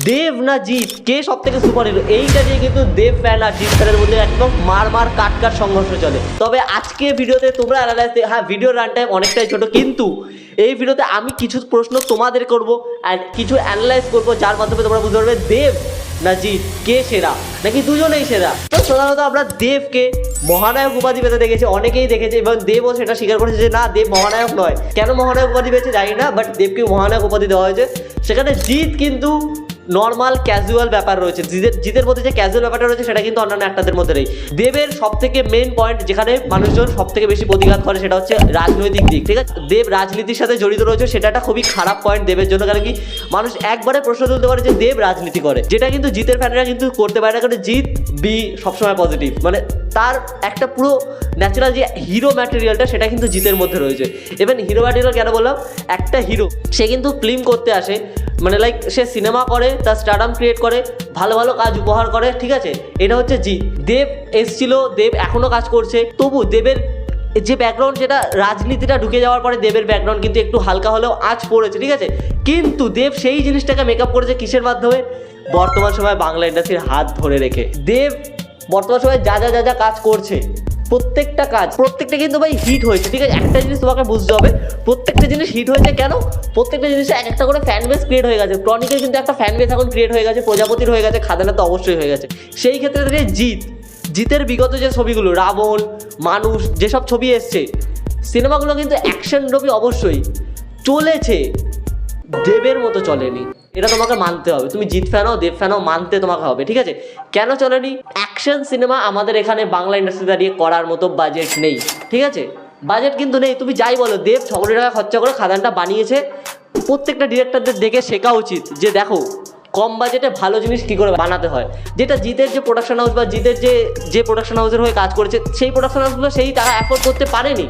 দেব না জিৎ কে সব থেকে সুপার হিরো, এইটা নিয়ে কিন্তু দেব ফ্যান আর জিৎ ফ্যানের মধ্যে একদম মার কাট সংঘর্ষ চলে। তবে আজকে ভিডিওতে তোমরা অ্যানালাইজ, হ্যাঁ ভিডিওর রান টাইম অনেকটাই ছোট, কিন্তু এই ভিডিওতে আমি কিছু প্রশ্ন তোমাদের করব আর কিছু অ্যানালাইজ করবো, যার মাধ্যমে তোমরা বুঝতে পারবে দেব না জিৎ কে সেরা, নাকি দুজনেই সেরা। তো সাধারণত আমরা দেবকে মহানায়ক উপাধি পেতে দেখেছি, অনেকেই দেখেছে, এবং দেবও সেটা স্বীকার করেছে যে না দেব মহানায়ক নয়। কেন মহানায়ক উপাধি পেয়েছে জানি না, বাট দেবকে মহানায়ক উপাধি দেওয়া হয়েছে। সেখানে জিৎ কিন্তু নর্মাল ক্যাজুয়াল ব্যাপার রয়েছে, জিতের মধ্যে যে ক্যাজুয়াল ব্যাপারটা রয়েছে সেটা কিন্তু অন্যান্য একটাদের মধ্যে নেই। দেবের সব থেকে মেন পয়েন্ট যেখানে মানুষজন সব থেকে বেশি প্রতিঘাত করে সেটা হচ্ছে রাজনৈতিক দিক, ঠিক আছে। দেব রাজনীতির সাথে জড়িত রয়েছে, সেটা একটা খুবই খারাপ পয়েন্ট দেবের জন্য, কারণ কি মানুষ একবারে প্রশ্ন তুলতে পারে যে দেব রাজনীতি করে, যেটা কিন্তু জিতের ফ্যানরা কিন্তু করতে পারে না, কারণ জিৎ বি সবসময় পজিটিভ, মানে তার একটা পুরো ন্যাচারাল যে হিরো ম্যাটেরিয়ালটা সেটা কিন্তু জিতের মধ্যে রয়েছে। ইভেন হিরো ম্যাটেরিয়াল কেন বললাম, একটা হিরো সে কিন্তু ফিল্ম করতে আসে, মানে লাইক সে সিনেমা করে, তার স্টারডাম ক্রিয়েট করে, ভালো ভালো কাজ উপহার করে, ঠিক আছে। এটা হচ্ছে জিৎ। দেব এসছিল, দেব এখনও কাজ করছে, তবু দেবের যে ব্যাকগ্রাউন্ড সেটা রাজনীতিটা ঢুকে যাওয়ার পরে দেবের ব্যাকগ্রাউন্ড কিন্তু একটু হালকা হলেও আঁচ পড়েছে, ঠিক আছে। কিন্তু দেব সেই জিনিসটাকে মেকআপ করেছে কিসের মাধ্যমে, বর্তমান সময় বাংলা ইন্ডাস্ট্রির হাত ধরে রেখে। দেব বর্তমান সময় যা কাজ করছে, প্রত্যেকটা কিন্তু ভাই হিট হয়েছে, ঠিক আছে। একটা জিনিস তোমাকে বুঝতে হবে, প্রত্যেকটা জিনিস হিট হয়েছে কেন, প্রত্যেকটা জিনিসে এক একটা করে ফ্যান বেস ক্রিয়েট হয়ে গেছে। ক্রনিকের কিন্তু একটা ফ্যান বেস এখন ক্রিয়েট হয়ে গেছে, প্রজাপতির হয়ে গেছে, খাদানের তো অবশ্যই হয়ে গেছে। সেই ক্ষেত্রে থেকে জিতের বিগত যে ছবিগুলো, রাবণ, মানুষ, যেসব ছবি এসছে, সিনেমাগুলো কিন্তু অ্যাকশন রবি অবশ্যই চলেছে, দেবের মতো চলেনি, এটা তোমাকে মানতে হবে। তুমি জিৎ ফ্যান হও, দেব ফ্যান হও, মানতে তোমাকে হবে, ঠিক আছে। কেন চলেনি, অ্যাকশন সিনেমা আমাদের এখানে বাংলা ইন্ডাস্ট্রি দাঁড়িয়ে করার মতো বাজেট নেই, ঠিক আছে। বাজেট কিন্তু নেই, তুমি যাই বলো, দেব 6 কোটি টাকা খরচা করে খাদানটা বানিয়েছে। প্রত্যেকটা ডিরেক্টরদের দেখে শেখা উচিত যে দেখো কম বাজেটে ভালো জিনিস কী করে বানাতে হয়। যেটা জিতের যে প্রোডাকশন হাউস বা জিতের যে প্রোডাকশন হাউসের হয়ে কাজ করেছে, সেই প্রোডাকশন হাউসগুলো সেই টাকা অ্যাফোর্ড করতে পারেনি।